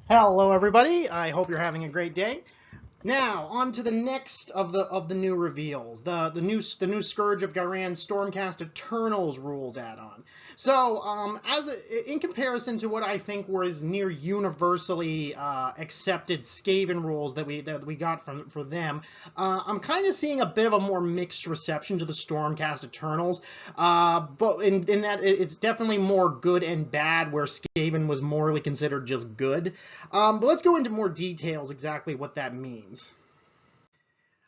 Hello, everybody. I hope you're having a great day. Now, on to the next of the new reveals, the new Scourge of Ghyran Stormcast Eternals rules add-on. So, in comparison to what I think was near universally accepted Skaven rules that we got for them, I'm kind of seeing a bit of a more mixed reception to the Stormcast Eternals. But in that it's definitely more good and bad, where Skaven was morally considered just good. But let's go into more details exactly what that means.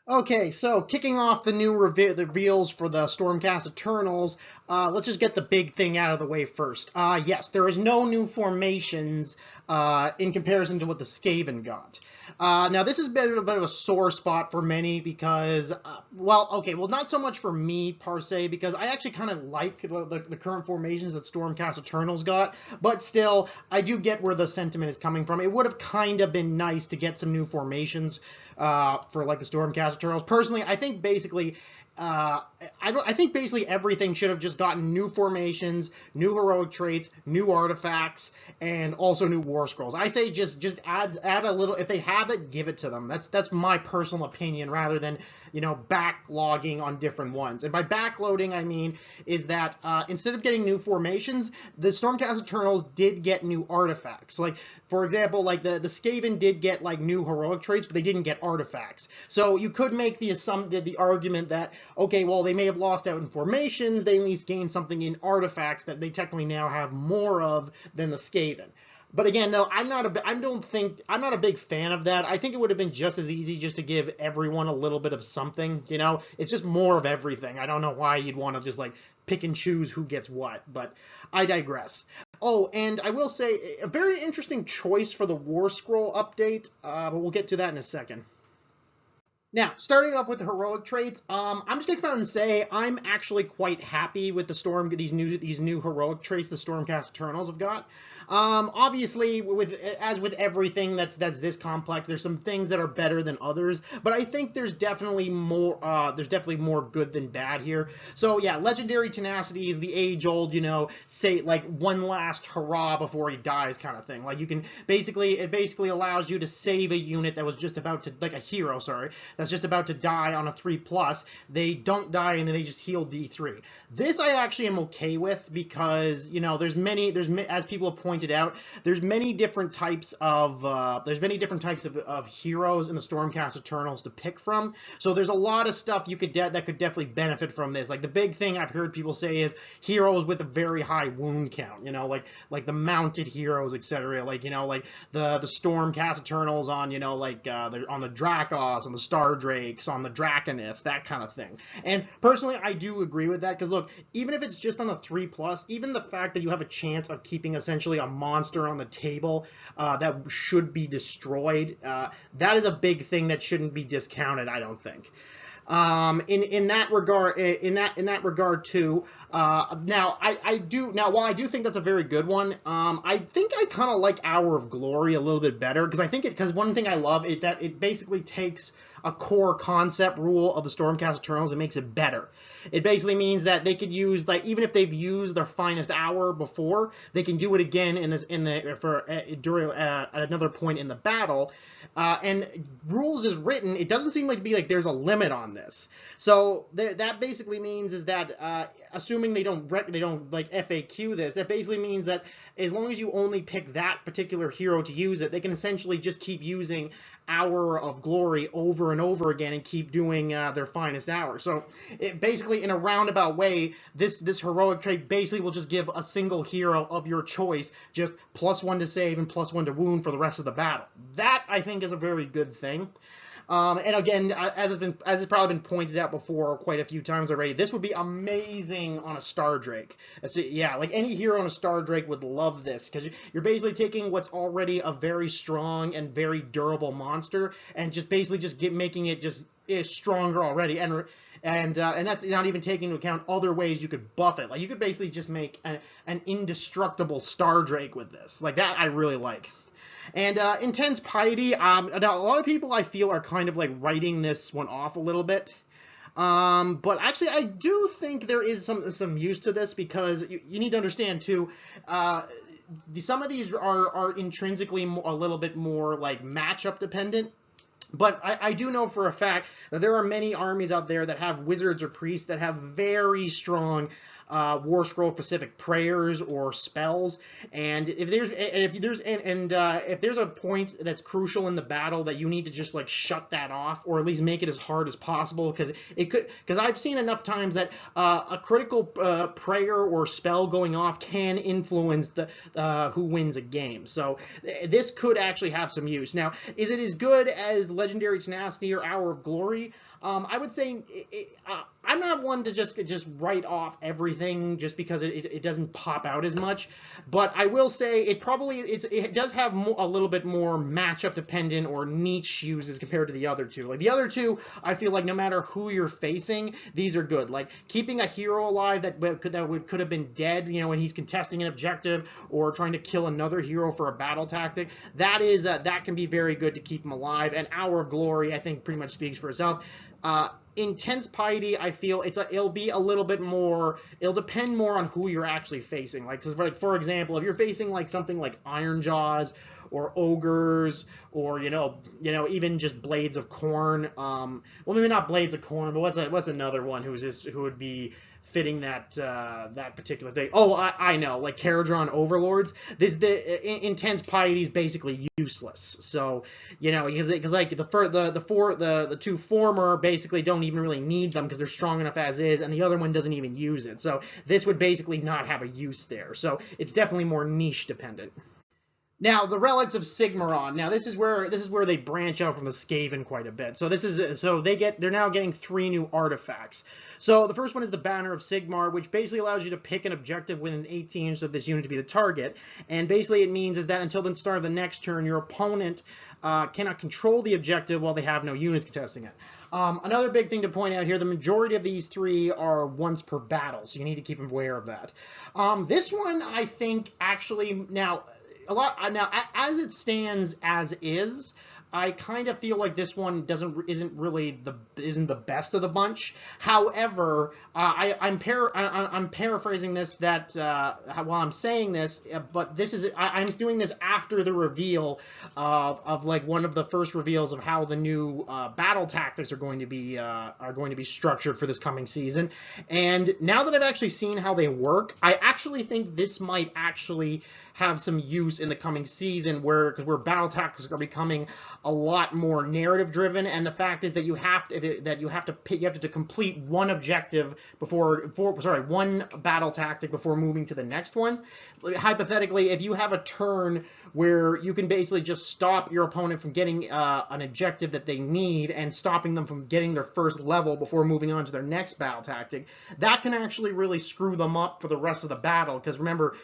Okay, so kicking off the new reveals for the Stormcast Eternals, let's just get the big thing out of the way first. Yes, there is no new formations in comparison to what the Skaven got. Now, this has been a bit of a sore spot for many because, well, not so much for me, per se, because I actually kind of like the current formations that Stormcast Eternals got, but still, I do get where the sentiment is coming from. It would have kind of been nice to get some new formations for, like, the Stormcast Eternals. Personally, I think basically I think basically everything should have just gotten new formations, new heroic traits, new artifacts, and also new war scrolls. I say just add a little. If they have it, give it to them. That's my personal opinion, rather than backlogging on different ones. And by backloading, I mean is that instead of getting new formations, the Stormcast Eternals did get new artifacts. Like, for example, like the Skaven did get like new heroic traits, but they didn't get artifacts. So you could make the argument that, okay, well, they may have lost out in formations, they at least gained something in artifacts that they technically now have more of than the Skaven. But again, though, I'm not a big fan of that. I think it would have been just as easy just to give everyone a little bit of something. It's just more of everything. I don't know why you'd want to just like pick and choose who gets what, but I digress. Oh, and I will say a very interesting choice for the War Scroll update, but we'll get to that in a second. Now, starting off with the heroic traits, I'm just gonna come out and say I'm actually quite happy with these new heroic traits the Stormcast Eternals have got. Obviously, as with everything that's this complex, there's some things that are better than others, but I think there's definitely more good than bad here. So yeah, legendary tenacity is the age-old, say like one last hurrah before he dies kind of thing. Like it basically allows you to save a unit that was just about to, like a hero, sorry, that's just about to die on a 3+, they don't die and then they just heal D3. This I actually am okay with because, as people have pointed out, there's many different types of heroes in the Stormcast Eternals to pick from. So there's a lot of stuff that could definitely benefit from this. Like the big thing I've heard people say is heroes with a very high wound count, like the mounted heroes, etc. Like the Stormcast Eternals on on the Drakos, on the Star Drakes, on the Draconis, that kind of thing. And personally, I do agree with that because look, even if it's just on the 3+, even the fact that you have a chance of keeping essentially a monster on the table that should be destroyed, that is a big thing that shouldn't be discounted, I don't think. In that regard too. Now while I do think that's a very good one, I think I kind of like Hour of Glory a little bit better because one thing I love is that it basically takes a core concept rule of the Stormcast Eternals and makes it better. It basically means that they could use, like, even if they've used their finest hour before, they can do it again during at another point in the battle. And rules is written, it doesn't seem like to be like there's a limit on this. So that basically means is that assuming they don't like FAQ this, that basically means that as long as you only pick that particular hero to use it, they can essentially just keep using Hour of Glory over and over again and keep doing their finest hour. So it basically, in a roundabout way, this heroic trait basically will just give a single hero of your choice just +1 to save and +1 to wound for the rest of the battle. That, I think, is a very good thing. And again, as it's probably been pointed out before quite a few times already, this would be amazing on a Star Drake. Yeah, like any hero on a Star Drake would love this because you're basically taking what's already a very strong and very durable monster and just basically making it just stronger already. And that's not even taking into account other ways you could buff it. Like you could basically just make an indestructible Star Drake with this. Like that, I really like. And Intense Piety, now a lot of people I feel are kind of like writing this one off a little bit. But actually I do think there is some use to this because you need to understand too, some of these are intrinsically a little bit more like matchup dependent. But I do know for a fact that there are many armies out there that have wizards or priests that have very strong War Scroll specific prayers or spells, and if there's a point that's crucial in the battle that you need to just like shut that off, or at least make it as hard as possible, because I've seen enough times that a critical prayer or spell going off can influence the who wins a game. So this could actually have some use. Now, is it as good as Legendary Tenacity or Hour of Glory? I would say I'm not one to just write off everything just because it doesn't pop out as much, but I will say it does have a little bit more matchup dependent or niche uses compared to the other two. Like the other two, I feel like no matter who you're facing, these are good. Like keeping a hero alive that could have been dead, you know, when he's contesting an objective or trying to kill another hero for a battle tactic. That can be very good to keep him alive. And Hour of Glory, I think, pretty much speaks for itself. Intense Piety, I feel it'll be a little bit more. It'll depend more on who you're actually facing. Like, for example, if you're facing like something like Iron Jaws or ogres, or you know even just Blades of Corn. Well, maybe not Blades of Corn, but what's another one who would be fitting that particular thing? Oh, I know, like Caradron Overlords. Intense Piety is basically useless. So because like the two former basically don't even really need them because they're strong enough as is, and the other one doesn't even use it. So this would basically not have a use there. So it's definitely more niche dependent. Now, the Relics of Sigmar. Now, this is where they branch out from the Skaven quite a bit. So they're now getting 3 new artifacts. So the first one is the Banner of Sigmar, which basically allows you to pick an objective within 18 inches of this unit to be the target. And basically it means is that until the start of the next turn, your opponent cannot control the objective while they have no units contesting it. Another big thing to point out here, the majority of these 3 are once per battle, so you need to keep aware of that. This one, I think, actually, now as it stands as is, I kind of feel like this one isn't the best of the bunch. However, I'm paraphrasing this while I'm saying this, but I'm doing this after the reveal of like one of the first reveals of how the new battle tactics are going to be structured for this coming season. And now that I've actually seen how they work, I actually think this might actually have some use in the coming season, where battle tactics are becoming a lot more narrative driven, and the fact is that you have to complete one objective one battle tactic before moving to the next one. Hypothetically, if you have a turn where you can basically just stop your opponent from getting an objective that they need and stopping them from getting their first level before moving on to their next battle tactic, that can actually really screw them up for the rest of the battle. Because remember,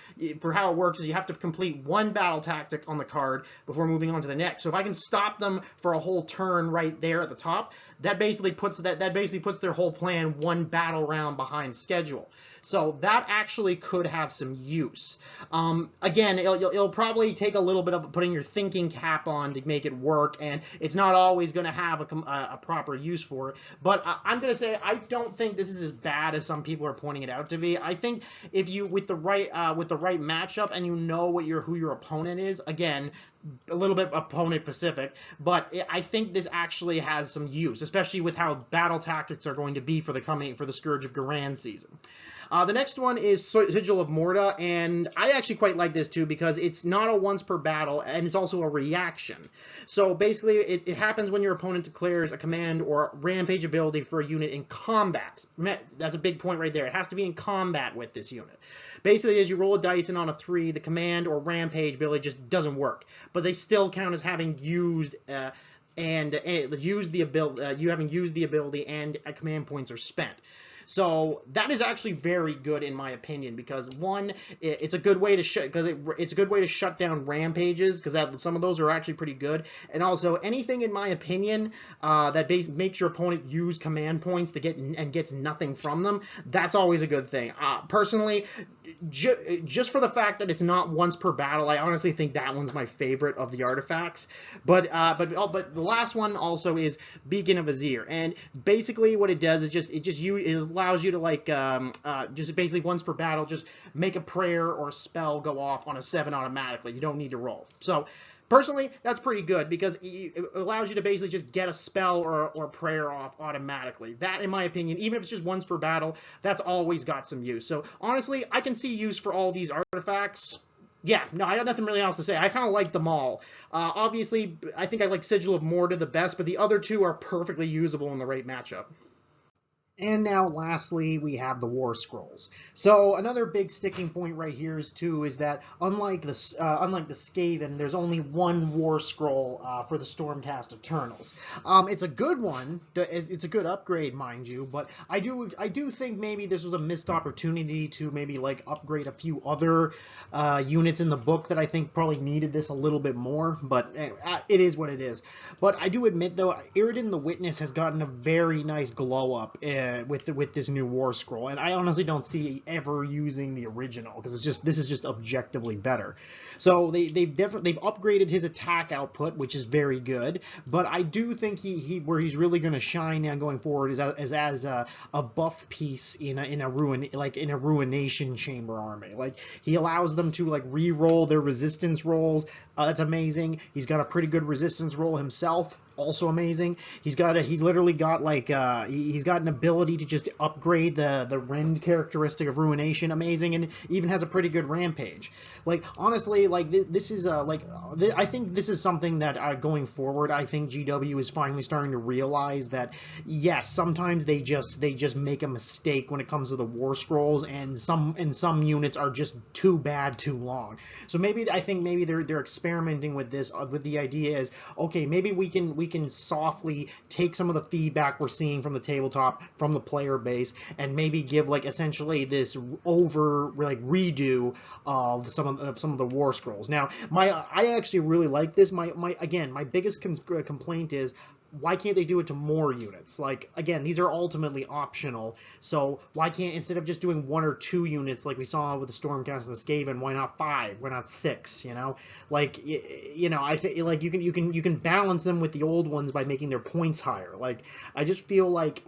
for how it works is you have to complete one battle tactic on the card before moving on to the next. So if I can stop them for a whole turn right there at the top, that basically puts their whole plan one battle round behind schedule. So that actually could have some use. Again, it'll probably take a little bit of putting your thinking cap on to make it work, and it's not always going to have a proper use for it. But I'm going to say I don't think this is as bad as some people are pointing it out to be. I think if you with the right matchup and you know who your opponent is, again, a little bit opponent specific, but I think this actually has some use, especially with how battle tactics are going to be for the Scourge of Ghyran season. The next one is Sigil of Morta, and I actually quite like this too because it's not a once per battle, and it's also a reaction. So basically, it happens when your opponent declares a command or rampage ability for a unit in combat. That's a big point right there. It has to be in combat with this unit. Basically, as you roll a dice and on a 3, the command or rampage ability just doesn't work, but they still count as having used you having used the ability, and command points are spent. So that is actually very good in my opinion, because one, it's a good way to shut down rampages, because some of those are actually pretty good, and also anything in my opinion that makes your opponent use command points to gets nothing from them, that's always a good thing. Personally, just for the fact that it's not once per battle, I honestly think that one's my favorite of the artifacts. But the last one also is Beacon of Azir, and basically what it does is it allows you to like just basically once per battle just make a prayer or a spell go off on a 7 automatically. You don't need to roll. So personally, that's pretty good because it allows you to basically just get a spell or prayer off automatically. That, in my opinion, even if it's just once per battle, that's always got some use. So honestly, I can see use for all these artifacts. Yeah, no, I got nothing really else to say. I kind of like them all. Obviously, I think I like Sigil of Morta the best, but the other two are perfectly usable in the right matchup. And now, lastly, we have the War Scrolls. So another big sticking point right here is that unlike the Skaven, there's only one War Scroll for the Stormcast Eternals. It's a good one. It's a good upgrade, mind you. But I do think maybe this was a missed opportunity to maybe like upgrade a few other units in the book that I think probably needed this a little bit more. But it is what it is. But I do admit though, Irridan the Witness has gotten a very nice glow up with this new War Scroll, and I honestly don't see ever using the original because this is just objectively better. So they've upgraded his attack output, which is very good. But I do think where he's really going to shine now going forward is as a buff piece in a ruination chamber army. Like he allows them to like re-roll their resistance rolls. That's amazing. He's got a pretty good resistance roll himself. Also amazing. He's literally got like he's got an ability to just upgrade the rend characteristic of ruination. Amazing. And even has a pretty good rampage. Like honestly, like this is I think this is something that going forward, I think GW is finally starting to realize that yes, sometimes they just make a mistake when it comes to the War Scrolls, and some units are just too bad too long. So I think maybe they're experimenting with this with the idea is, okay, maybe we can softly take some of the feedback we're seeing from the tabletop, from the player base, and maybe give like essentially this redo of some of the War Scrolls. Now, I actually really like this. My biggest complaint is, why can't they do it to more units? Like, again, these are ultimately optional, so why can't, instead of just doing 1 or 2 units like we saw with the Stormcast and the Skaven, why not 5? Why not 6? You know, like, I think like you can balance them with the old ones by making their points higher. Like, I just feel like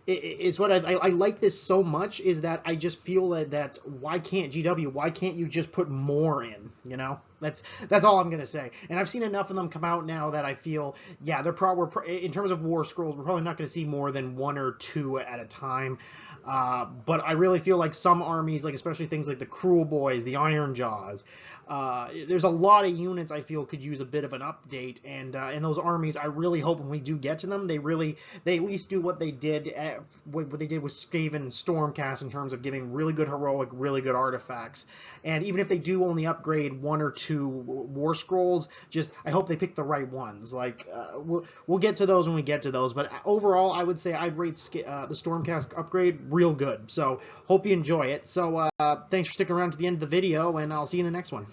it's what I like this so much is that I just feel that why can't you just put more in, you know? That's all I'm gonna say. And I've seen enough of them come out now that I feel, yeah, in terms of War Scrolls, we're probably not gonna see more than 1 or 2 at a time. But I really feel like some armies, like especially things like the Cruel Boys, the Iron Jaws, there's a lot of units I feel could use a bit of an update, and those armies, I really hope when we do get to them, they at least do what they did with Skaven and Stormcast in terms of giving really good heroic, really good artifacts. And even if they do only upgrade 1 or 2 War Scrolls, I hope they pick the right ones. Like we'll get to those when we get to those. But overall, I would say I'd rate the Stormcast upgrade real good. So hope you enjoy it. So thanks for sticking around to the end of the video, and I'll see you in the next one.